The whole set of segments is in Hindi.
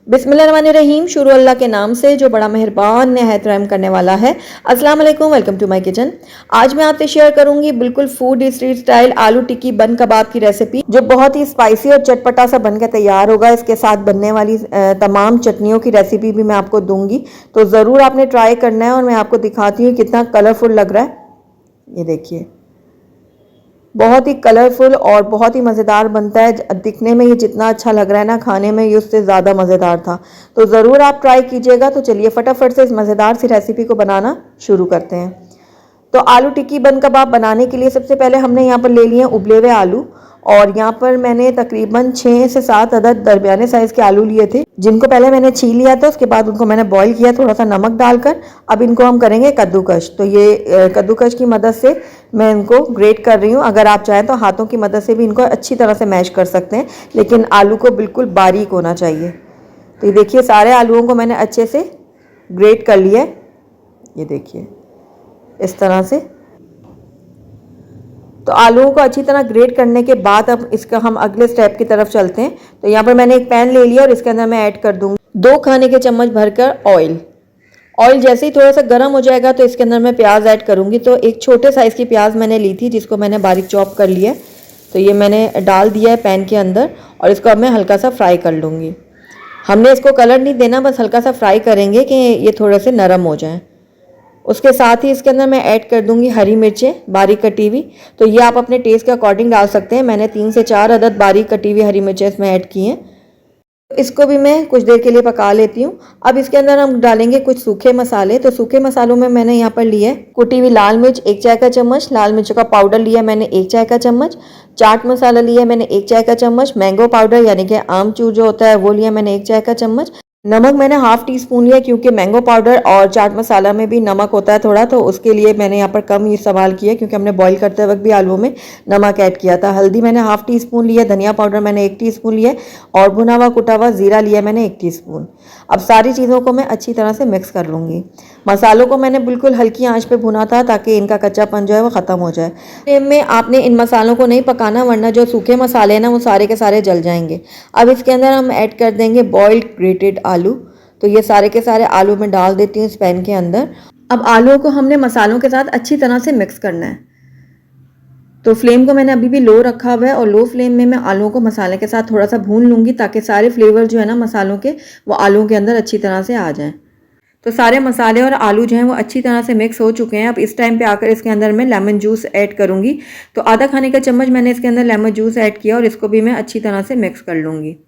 बिस्मिल्लाहिर्रहमानिर्रहीम। शुरू अल्लाह के नाम से जो बड़ा मेहरबान नहायत रहम करने वाला है। अस्सलाम वालेकुम, वेलकम टू माय किचन। आज मैं आपसे शेयर करूंगी बिल्कुल फूड स्ट्रीट स्टाइल आलू टिक्की बन कबाब की रेसिपी, जो बहुत ही स्पाइसी और चटपटा सा बन के तैयार होगा। इसके साथ बनने वाली तमाम चटनियों की रेसिपी भी मैं आपको दूंगी, तो ज़रूर आपने ट्राई करना है। और मैं आपको दिखाती हूँ कितना कलरफुल लग रहा है। ये देखिए, बहुत ही कलरफुल और बहुत ही मज़ेदार बनता है। दिखने में ये जितना अच्छा लग रहा है ना, खाने में ये उससे ज़्यादा मज़ेदार था। तो ज़रूर आप ट्राई कीजिएगा। तो चलिए फटाफट से इस मज़ेदार सी रेसिपी को बनाना शुरू करते हैं। तो आलू टिक्की बन कबाब बनाने के लिए सबसे पहले हमने यहाँ पर ले लिए उबले हुए आलू, और यहाँ पर मैंने तकरीबन 6 से 7 अदद दरमियाने साइज़ के आलू लिए थे, जिनको पहले मैंने छील लिया था। उसके बाद उनको मैंने बॉईल किया थोड़ा सा नमक डालकर। अब इनको हम करेंगे कद्दूकश। तो ये कद्दूकश की मदद से मैं इनको ग्रेट कर रही हूँ। अगर आप चाहें तो हाथों की मदद से भी इनको अच्छी तरह से मैश कर सकते हैं, लेकिन आलू को बिल्कुल बारीक होना चाहिए। तो ये देखिए, सारे आलूओं को मैंने अच्छे से ग्रेट कर लिया है। ये देखिए इस तरह से। तो आलूओं को अच्छी तरह ग्रेट करने के बाद अब इसका हम अगले स्टेप की तरफ चलते हैं। तो यहाँ पर मैंने एक पैन ले लिया और इसके अंदर मैं ऐड कर दूँगी 2 खाने के चम्मच भरकर ऑयल। ऑयल जैसे ही थोड़ा सा गर्म हो जाएगा तो इसके अंदर मैं प्याज ऐड करूँगी। तो एक छोटे साइज़ की प्याज मैंने ली थी, जिसको मैंने बारीक चॉप कर लिया है। तो ये मैंने डाल दिया है पैन के अंदर, और इसको अब मैं हल्का सा फ्राई कर लूँगी। हमने इसको कलर नहीं देना, बस हल्का सा फ्राई करेंगे कि ये थोड़े से नरम हो जाएँ। उसके साथ ही इसके अंदर मैं ऐड कर दूंगी हरी मिर्चें बारीक कटी हुई। तो ये आप अपने टेस्ट के अकॉर्डिंग डाल सकते हैं। मैंने 3 से 4 अदद बारीक कटी हुई हरी मिर्चें इसमें ऐड की हैं। इसको भी मैं कुछ देर के लिए पका लेती हूँ। अब इसके अंदर हम डालेंगे कुछ सूखे मसाले। तो सूखे मसालों में मैंने यहाँ पर लिया है कुटी हुई लाल मिर्च 1 चाय का चम्मच, लाल मिर्च का पाउडर लिया मैंने 1 चाय का चम्मच, चाट मसाला लिया मैंने 1 चाय का चम्मच, मैंगो पाउडर यानी कि आमचूर जो होता है वो लिया मैंने 1 चाय का चम्मच, नमक मैंने हाफ टी स्पून लिया, क्योंकि मैंगो पाउडर और चाट मसाला में भी नमक होता है थोड़ा, तो उसके लिए मैंने यहाँ पर कम इस्तेमाल किया, क्योंकि हमने बॉईल करते वक्त भी आलूओं में नमक ऐड किया था। हल्दी मैंने हाफ टी स्पून लिया, धनिया पाउडर मैंने 1 टीस्पून लिया, और भुना हुआ कुटा हुआ ज़ीरा लिया मैंने 1 टीस्पून। अब सारी चीज़ों को मैं अच्छी तरह से मिक्स कर लूँगी। मसालों को मैंने बिल्कुल हल्की आंच पे भुना था, ताकि इनका कच्चापन जो है वो ख़त्म हो जाए। फ्लेम में आपने इन मसालों को नहीं पकाना, वरना जो सूखे मसाले हैं ना वो सारे के सारे जल जाएंगे। अब इसके अंदर हम ऐड कर देंगे बॉइल्ड ग्रेटेड आलू। तो ये सारे के सारे आलू मैं डाल देती हूँ इस पैन के अंदर। अब आलूओं को हमने मसालों के साथ अच्छी तरह से मिक्स करना है। तो फ्लेम को मैंने अभी भी लो रखा हुआ है, और लो फ्लेम में मैं आलूओं को मसाले के साथ थोड़ा सा भून लूँगी, ताकि सारे फ्लेवर जो है ना मसालों के वो आलूओं के अंदर अच्छी तरह से आ जाएं। तो सारे मसाले और आलू जो हैं वो अच्छी तरह से मिक्स हो चुके हैं। अब इस टाइम पे आकर इसके अंदर मैं लेमन जूस ऐड करूँगी। तो आधा खाने का चम्मच मैंने इसके अंदर लेमन जूस ऐड किया, और इसको भी मैं अच्छी तरह से मिक्स कर लूँगी।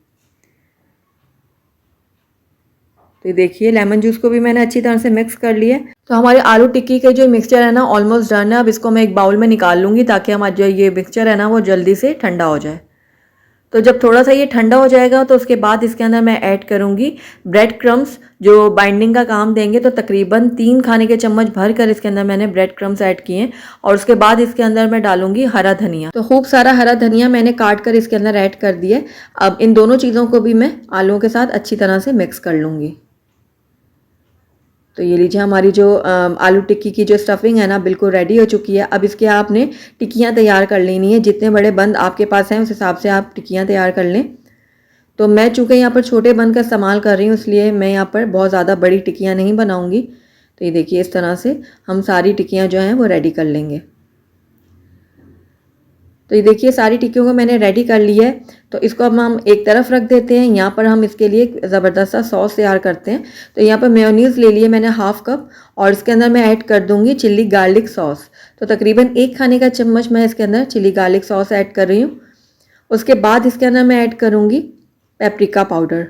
तो ये देखिए, लेमन जूस को भी मैंने अच्छी तरह से मिक्स कर लिया। तो हमारे आलू टिक्की के जो मिक्सचर है ना ऑलमोस्ट डन है। अब इसको मैं एक बाउल में निकाल लूँगी, ताकि हमारा जो ये मिक्सचर है ना वो जल्दी से ठंडा हो जाए। तो जब थोड़ा सा ये ठंडा हो जाएगा तो उसके बाद इसके अंदर मैं ऐड करूँगी ब्रेड क्रम्स, जो बाइंडिंग का काम देंगे। तो तकरीबन 3 खाने के चम्मच भर कर इसके अंदर मैंने ब्रेड क्रम्स ऐड किए हैं, और उसके बाद इसके अंदर मैं डालूंगी हरा धनिया। तो खूब सारा हरा धनिया मैंने काट कर इसके अंदर ऐड कर दिया। अब इन दोनों चीज़ों को भी मैं आलूओं के साथ अच्छी तरह से मिक्स कर लूँगी। तो ये लीजिए, हमारी जो आलू टिक्की की जो स्टफिंग है ना बिल्कुल रेडी हो चुकी है। अब इसके आपने टिक्कियाँ तैयार कर लेनी है। जितने बड़े बंद आपके पास हैं उस हिसाब से आप टिक्कियाँ तैयार कर लें। तो मैं चूँकि यहाँ पर छोटे बंद का इस्तेमाल कर रही हूँ, इसलिए मैं यहाँ पर बहुत ज़्यादा बड़ी टिक्कियाँ नहीं बनाऊँगी। तो ये देखिए, इस तरह से हम सारी टिक्कियाँ जो हैं वो रेडी कर लेंगे। तो ये देखिए, सारी टिक्कियों को मैंने रेडी कर लिया है। तो इसको अब हम एक तरफ रख देते हैं। यहाँ पर हम इसके लिए ज़बरदस्त सा सॉस तैयार करते हैं। तो यहाँ पर मेयोनीज़ ले लिए मैंने हाफ कप, और इसके अंदर मैं ऐड कर दूँगी चिल्ली गार्लिक सॉस। तो तकरीबन 1 खाने का चम्मच मैं इसके अंदर चिल्ली गार्लिक सॉस ऐड कर रही हूँ। उसके बाद इसके अंदर मैं ऐड करूँगी पेपरिका पाउडर।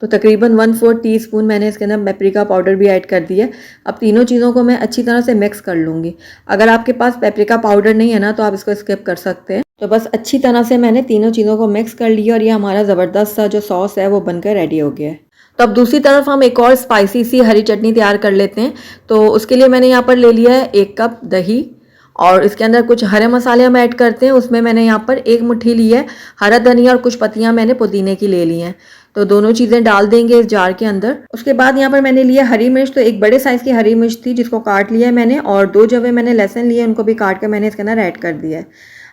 तो तकरीबन 1/4 टीस्पून मैंने इसके अंदर पेपरिका पाउडर भी ऐड कर दिया। अब तीनों चीज़ों को मैं अच्छी तरह से मिक्स कर लूँगी। अगर आपके पास पेपरिका पाउडर नहीं है ना तो आप इसको स्किप कर सकते हैं। तो बस अच्छी तरह से मैंने तीनों चीज़ों को मिक्स कर लिया, और ये हमारा ज़बरदस्त सा जो सॉस है वो बनकर रेडी हो गया है। तो अब दूसरी तरफ हम एक और स्पाइसी सी हरी चटनी तैयार कर लेते हैं। तो उसके लिए मैंने यहाँ पर ले लिया है 1 कप दही, और इसके अंदर कुछ हरे मसाले हम ऐड करते हैं। उसमें मैंने यहाँ पर 1 मुट्ठी ली है हरा धनिया, और कुछ पत्तियाँ मैंने पुदीने की ले ली हैं। तो दोनों चीज़ें डाल देंगे इस जार के अंदर। उसके बाद यहाँ पर मैंने लिया हरी मिर्च। तो एक बड़े साइज़ की हरी मिर्च थी, जिसको काट लिया है मैंने, और 2 जवे मैंने लहसुन लिए, उनको भी काट कर मैंने इसके अंदर ऐड कर दिया है।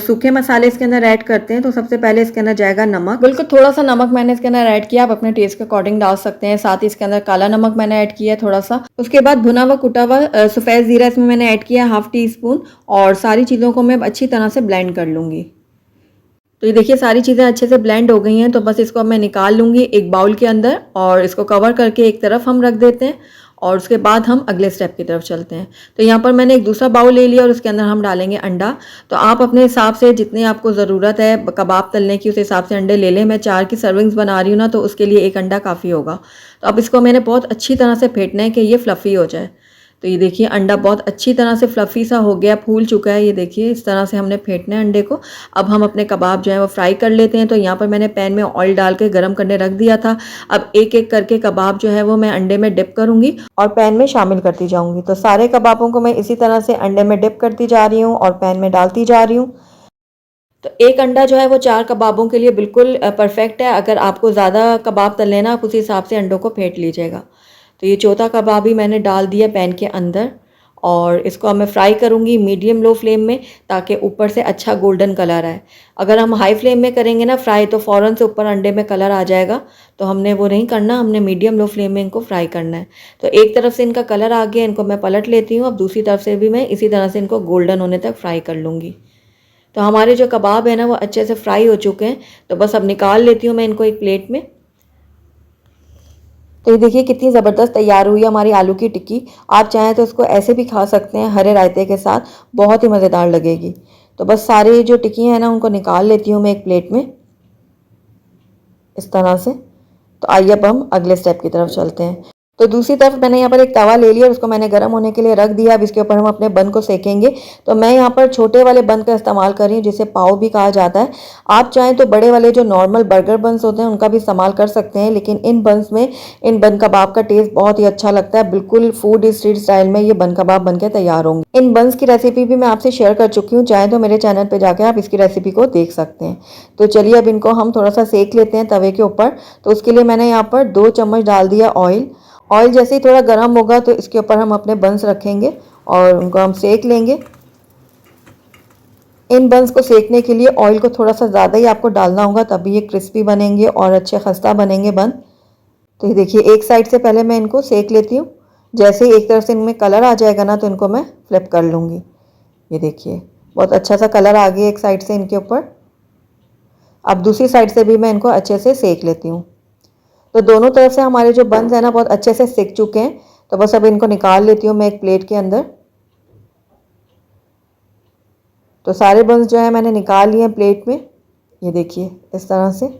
सूखे मसाले इसके अंदर ऐड करते हैं। तो सबसे पहले इसके अंदर जाएगा नमक, बिल्कुल थोड़ा सा नमक मैंने इसके अंदर ऐड किया, आप अपने टेस्ट के अकॉर्डिंग डाल सकते हैं। साथ ही इसके अंदर काला नमक मैंने ऐड किया है थोड़ा सा। उसके बाद भुना हुआ कुटा हुआ सफ़ेद ज़ीरा इसमें मैंने ऐड किया 1/2 टीस्पून, और सारी चीज़ों को मैं अच्छी तरह से ब्लेंड कर लूँगी। तो ये देखिए सारी चीज़ें अच्छे से ब्लेंड हो गई हैं। तो बस इसको मैं निकाल लूँगी एक बाउल के अंदर, और इसको कवर करके एक तरफ हम रख देते हैं, और उसके बाद हम अगले स्टेप की तरफ चलते हैं। तो यहाँ पर मैंने एक दूसरा बाउल ले लिया और उसके अंदर हम डालेंगे अंडा। तो आप अपने हिसाब से जितनी आपको ज़रूरत है कबाब तलने की, उस हिसाब से अंडे ले लें। मैं 4 की सर्विंग्स बना रही हूँ ना, तो उसके लिए एक अंडा काफ़ी होगा। तो अब इसको मैंने बहुत अच्छी तरह से फेंटना है कि ये फ्लफ़ी हो जाए। तो ये देखिए अंडा बहुत अच्छी तरह से फ्लफ़ी सा हो गया, फूल चुका है। ये देखिए इस तरह से हमने फेंटना है अंडे को। अब हम अपने कबाब जो है वो फ्राई कर लेते हैं। तो यहाँ पर मैंने पैन में ऑयल डाल के गर्म करने रख दिया था। अब एक एक करके कबाब जो है वो मैं अंडे में डिप करूँगी और पैन में शामिल करती जाऊँगी। तो सारे कबाबों को मैं इसी तरह से अंडे में डिप करती जा रही हूँ और पैन में डालती जा रही हूँ। तो एक अंडा जो है वो 4 कबाबों के लिए बिल्कुल परफेक्ट है। अगर आपको ज़्यादा कबाब तलने ना, आप उसी हिसाब से अंडों को फेंट लीजिएगा। तो ये चौथा कबाब भी मैंने डाल दिया पैन के अंदर, और इसको अब मैं फ्राई करूँगी मीडियम लो फ्लेम में, ताकि ऊपर से अच्छा गोल्डन कलर आए। अगर हम हाई फ्लेम में करेंगे ना फ्राई, तो फ़ौरन से ऊपर अंडे में कलर आ जाएगा। तो हमने वो नहीं करना, हमने मीडियम लो फ्लेम में इनको फ्राई करना है। तो एक तरफ से इनका कलर आ गया, इनको मैं पलट लेती हूँ। अब दूसरी तरफ से भी मैं इसी तरह से इनको गोल्डन होने तक फ्राई कर लूँगी। तो हमारे जो कबाब है ना वो अच्छे से फ्राई हो चुके हैं। तो बस अब निकाल लेती हूँ मैं इनको एक प्लेट में। तो ये देखिए कितनी ज़बरदस्त तैयार हुई है हमारी आलू की टिक्की। आप चाहें तो इसको ऐसे भी खा सकते हैं हरे रायते के साथ, बहुत ही मज़ेदार लगेगी। तो बस सारी जो टिक्की हैं ना उनको निकाल लेती हूँ मैं एक प्लेट में इस तरह से। तो आइए अब हम अगले स्टेप की तरफ चलते हैं। तो दूसरी तरफ मैंने यहाँ पर एक तवा ले लिया और उसको मैंने गर्म होने के लिए रख दिया। अब इसके ऊपर हम अपने बन को सेकेंगे। तो मैं यहाँ पर छोटे वाले बन का इस्तेमाल कर रही हूँ, जिसे पाव भी कहा जाता है। आप चाहें तो बड़े वाले जो नॉर्मल बर्गर बन्स होते हैं उनका भी इस्तेमाल कर सकते हैं, लेकिन इन बन्स में इन बन कबाब का टेस्ट बहुत ही अच्छा लगता है। बिल्कुल फूड स्ट्रीट स्टाइल में ये बन कबाब बन के तैयार होंगे। इन बन्स की रेसिपी भी मैं आपसे शेयर कर चुकी हूँ, चाहे तो मेरे चैनल पर जाकर आप इसकी रेसिपी को देख सकते हैं। तो चलिए अब इनको हम थोड़ा सा सेक लेते हैं तवे के ऊपर। तो उसके लिए मैंने यहाँ पर 2 चम्मच डाल दिया ऑयल। ऑयल जैसे ही थोड़ा गर्म होगा तो इसके ऊपर हम अपने बन्स रखेंगे और उनको हम सेक लेंगे। इन बन्स को सेकने के लिए ऑयल को थोड़ा सा ज़्यादा ही आपको डालना होगा, तभी ये क्रिस्पी बनेंगे और अच्छे खस्ता बनेंगे बन। तो ये देखिए एक साइड से पहले मैं इनको सेक लेती हूँ। जैसे ही एक तरफ से इनमें कलर आ जाएगा ना, तो इनको मैं फ्लिप कर लूँगी। ये देखिए बहुत अच्छा सा कलर आ गया एक साइड से इनके ऊपर। अब दूसरी साइड से भी मैं इनको अच्छे से सेक लेती हूँ। तो दोनों तरफ से हमारे जो बन्स हैं ना बहुत अच्छे से सिक चुके हैं। तो बस अब इनको निकाल लेती हूँ मैं एक प्लेट के अंदर। तो सारे बन्स जो है मैंने निकाल लिए हैं प्लेट में, ये देखिए इस तरह से।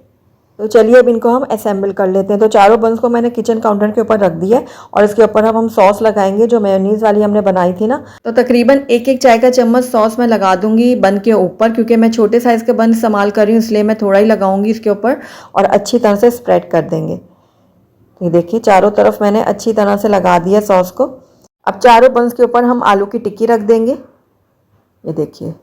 तो चलिए अब इनको हम असेंबल कर लेते हैं। तो चारों बन्स को मैंने किचन काउंटर के ऊपर रख दिया है और इसके ऊपर अब हम सॉस लगाएंगे जो मेयोनीज़ वाली हमने बनाई थी ना। तो तकरीबन 1-1 चाय का चम्मच सॉस मैं लगा दूंगी बन के ऊपर, क्योंकि मैं छोटे साइज़ के बन इस्तेमाल कर रही हूँ, इसलिए मैं थोड़ा ही लगाऊंगी इसके ऊपर और अच्छी तरह से स्प्रेड कर देंगे। ये देखिए चारों तरफ मैंने अच्छी तरह से लगा दिया सॉस को। अब चारों बन्स के ऊपर हम आलू की टिक्की रख देंगे। ये देखिए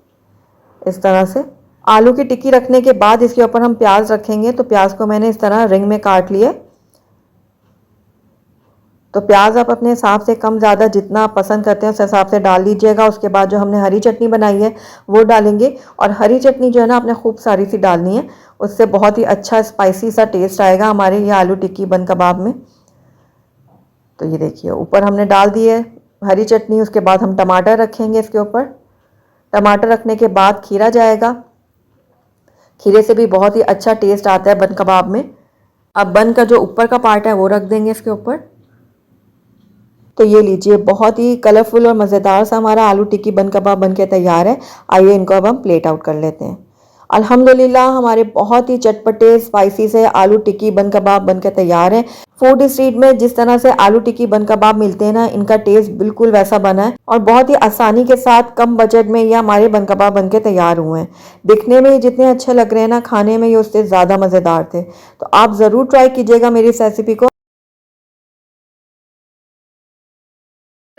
इस तरह से आलू की टिक्की रखने के बाद इसके ऊपर हम प्याज रखेंगे। तो प्याज को मैंने इस तरह रिंग में काट लिया। तो प्याज आप अपने हिसाब से कम ज़्यादा जितना आप पसंद करते हैं उस हिसाब से डाल लीजिएगा। उसके बाद जो हमने हरी चटनी बनाई है वो डालेंगे, और हरी चटनी जो है ना आपने खूब सारी सी डालनी है, उससे बहुत ही अच्छा स्पाइसी सा टेस्ट आएगा हमारे ये आलू टिक्की बन कबाब में। तो ये देखिए ऊपर हमने डाल दी है हरी चटनी। उसके बाद हम टमाटर रखेंगे इसके ऊपर। टमाटर रखने के बाद खीरा जाएगा। खीरे से भी बहुत ही अच्छा टेस्ट आता है बन कबाब में। अब बन का जो ऊपर का पार्ट है वो रख देंगे इसके ऊपर। तो ये लीजिए बहुत ही कलरफुल और मज़ेदार सा हमारा आलू टिक्की बन कबाब बन के तैयार है। आइए इनको अब हम प्लेट आउट कर लेते हैं। अल्हम्दुलिल्लाह हमारे बहुत ही चटपटे स्पाइसी से आलू टिक्की बन कबाब बन के तैयार है। फूड स्ट्रीट में जिस तरह से आलू टिक्की बन कबाब मिलते हैं ना, इनका टेस्ट बिल्कुल वैसा बना है और बहुत ही आसानी के साथ कम बजट में ये हमारे बन कबाब बन के तैयार हुए हैं। दिखने में जितने अच्छे लग रहे हैं ना, खाने में ये उससे ज़्यादा मज़ेदार थे। तो आप ज़रूर ट्राई कीजिएगा मेरी इस रेसिपी को।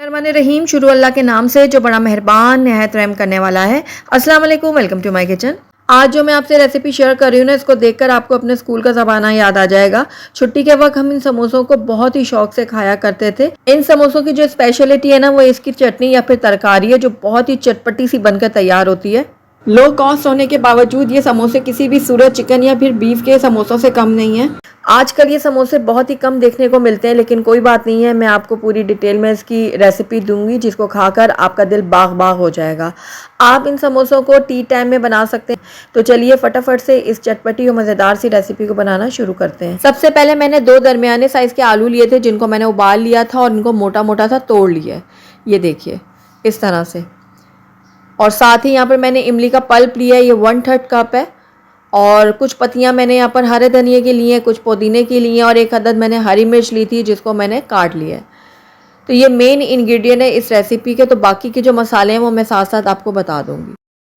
रहमान रहीम, शुरू अल्लाह के नाम से जो बड़ा मेहरबान निहायत रहम करने वाला है। अस्सलाम वालेकुम, वेलकम टू माय किचन। आज जो मैं आपसे रेसिपी शेयर कर रही हूँ ना, इसको देखकर आपको अपने स्कूल का ज़माना याद आ जाएगा। छुट्टी के वक्त हम इन समोसों को बहुत ही शौक से खाया करते थे। इन समोसों की जो स्पेशलिटी है ना, वो इसकी चटनी या फिर तरकारी है जो बहुत ही चटपटी सी बनकर तैयार होती है। लो कॉस्ट होने के बावजूद ये समोसे किसी भी सूरत चिकन या फिर बीफ के समोसों से कम नहीं है। आजकल ये समोसे बहुत ही कम देखने को मिलते हैं, लेकिन कोई बात नहीं है, मैं आपको पूरी डिटेल में इसकी रेसिपी दूंगी जिसको खाकर आपका दिल बाग बाग हो जाएगा। आप इन समोसों को टी टाइम में बना सकते हैं। तो चलिए फटाफट से इस चटपटी और मज़ेदार सी रेसिपी को बनाना शुरू करते हैं। सबसे पहले मैंने 2 दरमियाने साइज़ के आलू लिए थे, जिनको मैंने उबाल लिया था और इनको मोटा मोटा सा तोड़ लिया है। ये देखिए इस तरह से। और साथ ही यहाँ पर मैंने इमली का पल्प लिया है, ये 1/3 कप है। और कुछ पत्तियाँ मैंने यहाँ पर हरे धनिए की ली हैं, कुछ पुदीने की ली हैं, और एक अदद मैंने हरी मिर्च ली थी जिसको मैंने काट लिया है। तो ये मेन इंग्रेडिएंट है इस रेसिपी के। तो बाकी के जो मसाले हैं वो मैं साथ साथ आपको बता दूंगी।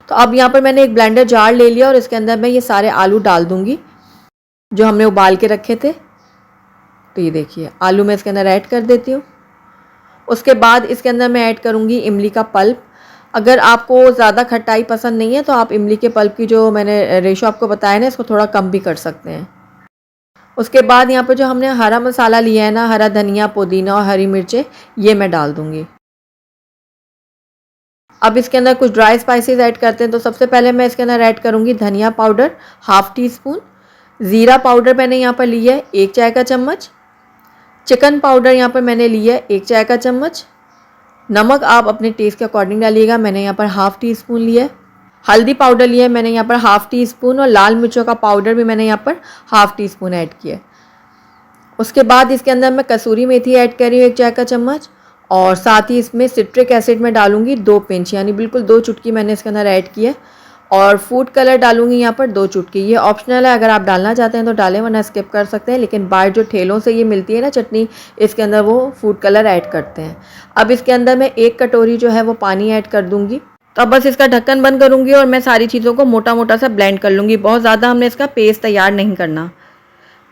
तो अब यहाँ पर मैंने एक ब्लेंडर जार ले लिया और इसके अंदर मैं ये सारे आलू डाल दूंगी जो हमने उबाल के रखे थे। तो ये देखिए आलू मैं इसके अंदर ऐड कर देती हूँ। उसके बाद इसके अंदर मैं ऐड करूँगी इमली का पल्प। अगर आपको ज़्यादा खटाई पसंद नहीं है तो आप इमली के पल्प की जो मैंने रेशो आपको बताया ना, इसको थोड़ा कम भी कर सकते हैं। उसके बाद यहाँ पर जो हमने हरा मसाला लिया है ना, हरा धनिया, पुदीना और हरी मिर्चें, ये मैं डाल दूँगी। अब इसके अंदर कुछ ड्राई स्पाइसेस ऐड करते हैं। तो सबसे पहले मैं इसके अंदर ऐड करूँगी धनिया पाउडर 1/2 टीस्पून, ज़ीरा पाउडर मैंने यहाँ पर लिया है 1 चाय का चम्मच, चिकन पाउडर यहाँ पर मैंने लिया है 1 चाय का चम्मच, नमक आप अपने टेस्ट के अकॉर्डिंग डालिएगा, मैंने यहाँ पर 1/2 टीस्पून लिया है, हल्दी पाउडर लिया है मैंने यहाँ पर 1/2 टीस्पून, और लाल मिर्चों का पाउडर भी मैंने यहाँ पर 1/2 टीस्पून ऐड किया है। उसके बाद इसके अंदर मैं कसूरी मेथी ऐड कर रही हूँ 1 चाय का चम्मच, और साथ ही इसमें सिट्रिक एसिड में डालूंगी 2 पिंच, यानी बिल्कुल 2 चुटकी मैंने इसके अंदर ऐड की है। और फूड कलर डालूंगी यहाँ पर 2 चुटकी। ये ऑप्शनल है, अगर आप डालना चाहते हैं तो डालें, वरना स्किप कर सकते हैं। लेकिन बाहर जो ठेलों से ये मिलती है ना चटनी, इसके अंदर वो फूड कलर ऐड करते हैं। अब इसके अंदर मैं 1 कटोरी जो है वो पानी ऐड कर दूँगी। तो अब बस इसका ढक्कन बंद करूँगी और मैं सारी चीज़ों को मोटा मोटा सा ब्लेंड कर लूँगी। बहुत ज़्यादा हमने इसका पेस्ट तैयार नहीं करना।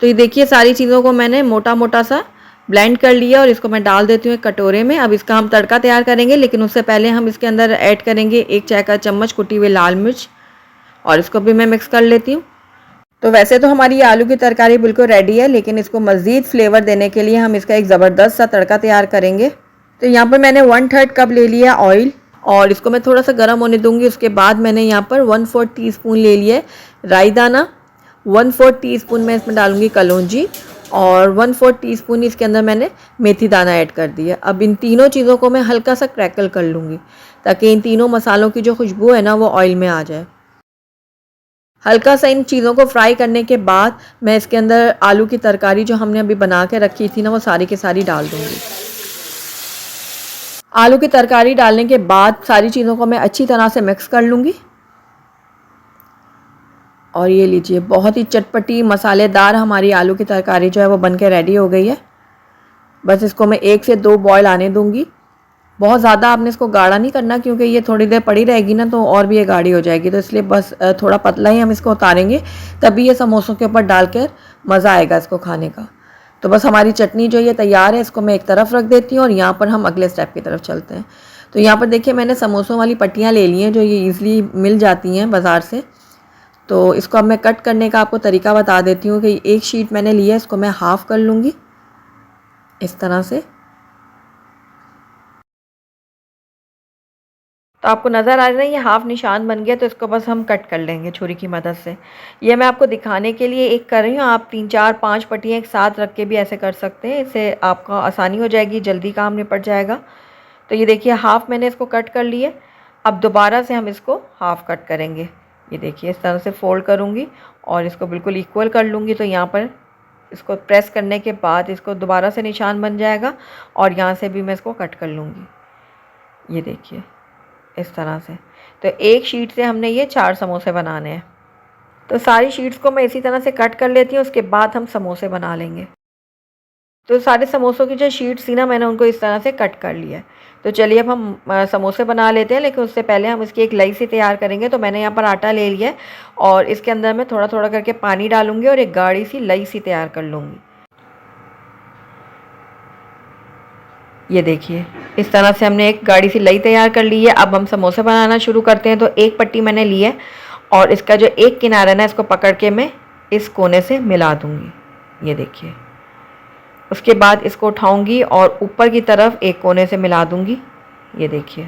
तो ये देखिए सारी चीज़ों को मैंने मोटा मोटा सा ब्लेंड कर लिया और इसको मैं डाल देती हूँ एक कटोरे में। अब इसका हम तड़का तैयार करेंगे, लेकिन उससे पहले हम इसके अंदर ऐड करेंगे 1 चाय का चम्मच कुटी हुई लाल मिर्च, और इसको भी मैं मिक्स कर लेती हूँ। तो वैसे तो हमारी आलू की तरकारी बिल्कुल रेडी है, लेकिन इसको मज़ीद फ्लेवर देने के लिए हम इसका एक ज़बरदस्त सा तड़का तैयार करेंगे। तो यहाँ पर मैंने 1/3 कप ले लिया ऑयल, और इसको मैं थोड़ा सा गर्म होने दूँगी। उसके बाद मैंने यहाँ पर 1/4 टीस्पून ले लिया राई दाना, 1/4 टीस्पून मैं इसमें डालूँगी कलौंजी, और 1/4 टीस्पून इसके अंदर मैंने मेथी दाना ऐड कर दिया। अब इन तीनों चीज़ों को मैं हल्का सा क्रैकल कर लूँगी, ताकि इन तीनों मसालों की जो खुशबू है ना वो ऑयल में आ जाए। हल्का सा इन चीज़ों को फ्राई करने के बाद मैं इसके अंदर आलू की तरकारी जो हमने अभी बना के रखी थी ना, वो सारी की सारी डाल दूँगी। आलू की तरकारी डालने के बाद सारी चीज़ों को मैं अच्छी तरह से मिक्स कर लूँगी। और ये लीजिए बहुत ही चटपटी मसालेदार हमारी आलू की तरकारी जो है वो बन के रेडी हो गई है। बस इसको मैं 1 से 2 बॉयल आने दूँगी। बहुत ज़्यादा आपने इसको गाढ़ा नहीं करना, क्योंकि ये थोड़ी देर पड़ी रहेगी ना तो और भी ये गाढ़ी हो जाएगी। तो इसलिए बस थोड़ा पतला ही हम इसको उतारेंगे, तभी ये समोसों के ऊपर डालकर मज़ा आएगा इसको खाने का। तो बस हमारी चटनी जो ये तैयार है, इसको मैं एक तरफ रख देती हूँ और यहाँ पर हम अगले स्टेप की तरफ चलते हैं। तो यहाँ पर देखिए मैंने समोसों वाली पट्टियाँ ले ली हैं, जो ये ईज़िली मिल जाती हैं बाज़ार से। तो इसको अब मैं कट करने का आपको तरीका बता देती हूँ कि एक शीट मैंने लिया है, इसको मैं हाफ़ कर लूँगी इस तरह से। तो आपको नज़र आ रहा है ये हाफ़ निशान बन गया, तो इसको बस हम कट कर लेंगे छुरी की मदद से। ये मैं आपको दिखाने के लिए एक कर रही हूँ, आप 3 4 5 पट्टियाँ एक साथ रख के भी ऐसे कर सकते हैं, इससे आपका आसानी हो जाएगी, जल्दी काम निपट जाएगा। तो ये देखिए हाफ़ मैंने इसको कट कर लिया। अब दोबारा से हम इसको हाफ़ कट करेंगे। ये देखिए इस तरह से फ़ोल्ड करूँगी और इसको बिल्कुल इक्वल कर लूँगी। तो यहाँ पर इसको प्रेस करने के बाद इसको दोबारा से निशान बन जाएगा, और यहाँ से भी मैं इसको कट कर लूँगी। ये देखिए इस तरह से। तो एक शीट से हमने ये 4 समोसे बनाने हैं। तो सारी शीट्स को मैं इसी तरह से कट कर लेती हूँ, उसके बाद हम समोसे बना लेंगे। तो सारे समोसों की जो शीट्स थी ना, मैंने उनको इस तरह से कट कर लिया है। तो चलिए अब हम समोसे बना लेते हैं, लेकिन उससे पहले हम इसकी एक लई सी तैयार करेंगे। तो मैंने यहाँ पर आटा ले लिया है और इसके अंदर मैं थोड़ा थोड़ा करके पानी डालूँगी और एक गाढ़ी सी लई सी तैयार कर लूँगी। ये देखिए इस तरह से हमने एक गाढ़ी सी लई तैयार कर ली है। अब हम समोसे बनाना शुरू करते हैं। तो एक पट्टी मैंने ली है और इसका जो एक किनारा है ना, इसको पकड़ के मैं इस कोने से मिला दूँगी। ये देखिए, उसके बाद इसको उठाऊंगी और ऊपर की तरफ एक कोने से मिला दूंगी। ये देखिए